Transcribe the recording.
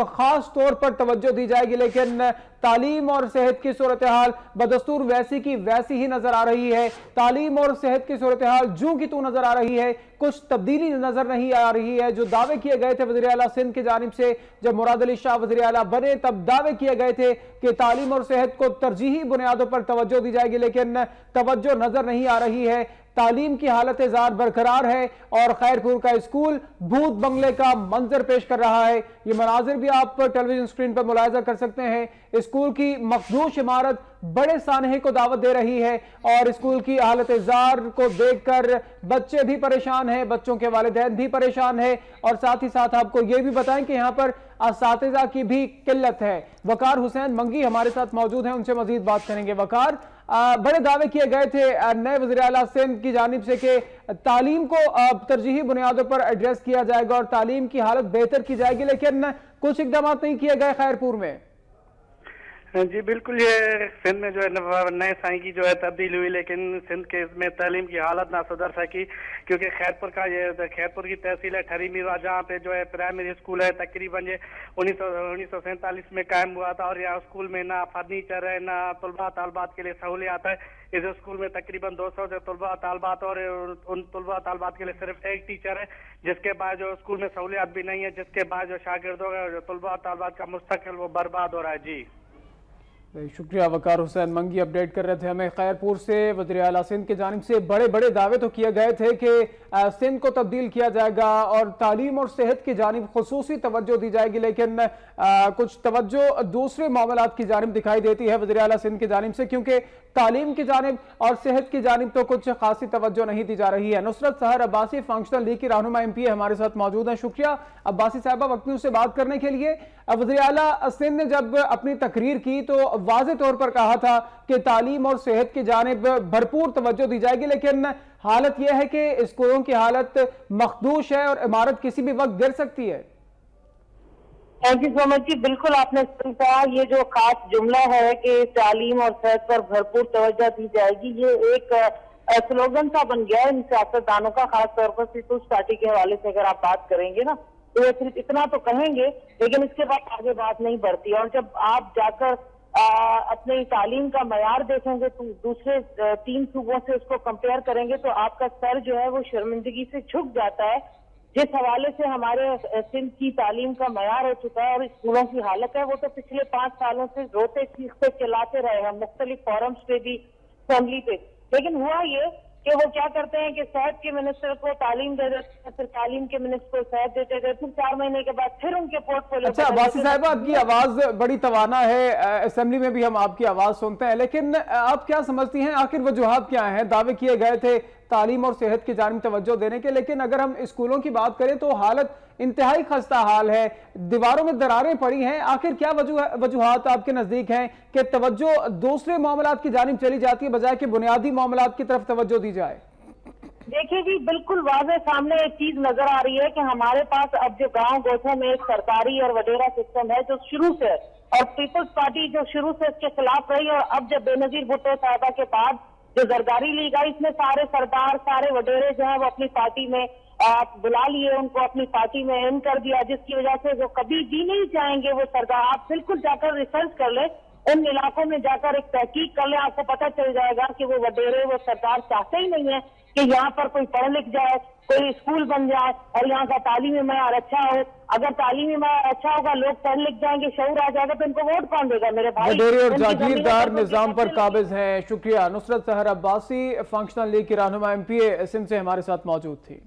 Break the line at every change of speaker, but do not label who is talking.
खास तौर पर तवज्जो दी जाएगी, लेकिन तालीम और सेहत की सूरत-ए-हाल बदस्तूर वैसी की वैसी ही नजर आ रही है। तालीम और सेहत की सूरत-ए-हाल जूं की तूं नजर आ रही है, कुछ तब्दीली नजर नहीं आ रही है। जो दावे किए गए थे वज़ीर आला सिंध की जानिब से, जब मुराद अली शाह वज़ीर आला बने तब दावे किए गए थे कि तालीम और सेहत को तरजीही बुनियादों पर तवज्जो दी जाएगी, लेकिन तवज्जो नजर नहीं आ रही है। तालीम की हालत ज़ार बरकरार है और खैरपुर का स्कूल भूत बंगले का मंजर पेश कर रहा है। ये मनाजिर भी आप टेलीविजन स्क्रीन पर मुलाहिजा कर सकते हैं। स्कूल की मखदूश इमारत बड़े सानहे को दावत दे रही है और स्कूल की हालत ज़ार को देखकर बच्चे भी परेशान हैं, बच्चों के वालिदैन भी परेशान हैं और साथ ही साथ आपको ये भी बताएं कि यहाँ पर असातिज़ा की भी किल्लत है। वकार हुसैन मंगी हमारे साथ मौजूद हैं, उनसे मजीद बात करेंगे। वकार, बड़े दावे किए गए थे नए वज़ीर आला सिंध की जानिब से कि तालीम को तरजीही बुनियादों पर एड्रेस किया जाएगा और तालीम की हालत बेहतर की जाएगी, लेकिन कुछ इकदाम नहीं किए गए खैरपुर में।
जी बिल्कुल, ये सिंध में जो है नए साई की जो है तब्दील हुई, लेकिन सिंध के इसमें तालीम की हालत ना सुधर सकी, क्योंकि खैरपुर का ये खैरपुर की तहसील है ठहरी मीरा, जहाँ पे जो है प्राइमरी स्कूल है तकरीबन ये 1947 में कायम हुआ था और यहाँ स्कूल में ना फर्नीचर है, ना तलबा तालबात के लिए सहूलियात है। इस स्कूल में तकरीबन 200 से तलबा तालबात और उन तलबा तालबात के लिए सिर्फ एक टीचर है, जिसके बाद जो स्कूल में सहूलियात भी नहीं है, जिसके बाद जो शागिर्दों का जो तलबा तालबात का मुस्तकिल वो बर्बाद हो रहा है। जी
शुक्रिया। वकार हुसैन मंगी अपडेट कर रहे थे हमें खैरपुर से। वज़ीर आला सिंध की जानिब से बड़े बड़े दावे तो किए गए थे कि सिंध को तब्दील किया जाएगा और तालीम और सेहत की जानिब खुसूसी तवज्जो दी जाएगी, लेकिन कुछ तवज्जो दूसरे मामलात की जानिब दिखाई देती है वज़ीर आला सिंध की जानिब से, क्योंकि तालीम की जानिब और सेहत की जानिब तो कुछ खासी तवज्जो नहीं दी जा रही है। नुसरत सहर अब्बासी फंक्शनल लीग की रहनुमा MP हमारे साथ मौजूद हैं। शुक्रिया अब्बासी साहबा वक्त में उससे बात करने के लिए। वज़ीर आला सिंध ने जब अपनी तकरीर की तो वाज़े तौर पर कहा था कि तालीम और सेहत की जानिब भरपूर तवज्जो दी जाएगी, लेकिन हालत यह है कि स्कूलों की हालत मखदूश है और इमारत किसी भी वक्त गिर सकती है।
थैंक यू सो मच जी। बिल्कुल आपने कहा, ये जो खास जुमला है कि तालीम और सेहत पर भरपूर तवज्जो दी जाएगी, ये एक स्लोगन सा बन गया है इन सियासतदानों का, खास तौर पर पीपुल्स पार्टी के हवाले से अगर आप बात करेंगे ना तो ये सिर्फ इतना तो कहेंगे, लेकिन इसके बाद आगे बात नहीं बढ़ती। और जब आप जाकर अपने तालीम का मयार देखेंगे तो दूसरे 3 सूबों से उसको कंपेयर करेंगे तो आपका सर जो है वो शर्मिंदगी से झुक जाता है। जिस हवाले से हमारे सिंध की तालीम का मयार हो चुका है और स्कूलों की हालत है, वो तो पिछले 5 सालों से रोते चीखते चिल्लाते रहे हैं मुख्तलिफ फोरम्स पे भी, असेंबली पे। लेकिन हुआ ये कि वो क्या करते हैं कि सेहत के मिनिस्टर को तालीम दे देते हैं, फिर तालीम के मिनिस्टर को सेहत देते थे, फिर 4 महीने के बाद फिर उनके पोर्टफोलियो।
अच्छा अब्बासी साहब, आपकी आवाज बड़ी तवाना है, असेंबली में भी हम आपकी आवाज सुनते हैं, लेकिन आप क्या समझती हैं आखिर वजूहात क्या हैं? दावे किए गए थे तालीम और सेहत की जानिब तवज्जो देने के, लेकिन अगर हम स्कूलों की बात करें तो हालत इंतहाई खस्ता हाल है, दीवारों में दरारें पड़ी हैं। आखिर क्या वजूहात आपके नजदीक हैं कि तवज्जो दूसरे मामलात की जानिब चली जाती है बजाय कि बुनियादी मामलात की तरफ तवज्जो दी जाए?
देखिए जी, बिल्कुल वाज़े सामने एक चीज नजर आ रही है कि हमारे पास अब जो गांव गोठों में एक सरकारी और वडेरा सिस्टम है जो शुरू से, और पीपल्स पार्टी जो शुरू से इसके खिलाफ रही, और अब जब बेनजीर भुट्टो साहबा के बाद जो जरदारी लीग आई, इसमें सारे सरदार सारे वडेरे जो है वो अपनी पार्टी में बुला लिए, उनको अपनी पार्टी में इन कर दिया, जिसकी वजह से वो कभी भी नहीं चाहेंगे वो सरदार। आप बिल्कुल जाकर रिसर्च कर ले, उन इलाकों में जाकर एक तहकीक कर ले, आपको पता चल जाएगा कि वो वडेरे वो सरदार चाहते ही नहीं है कि यहाँ पर कोई पढ़ लिख जाए, कोई स्कूल बन जाए और यहाँ का तालीमी मयार अच्छा हो। अगर तालीमी मयार अच्छा होगा, लोग पढ़ लिख जाएंगे, शऊर आ जाएगा, तो इनको वोट कौन देगा मेरे भाई?
वडेरे और जागीरदार निजाम पर काबिज हैं। शुक्रिया। नुसरत सहर अब्बासी फंक्शनल लीग की रहनुमा MP सिंध से हमारे साथ मौजूद थी।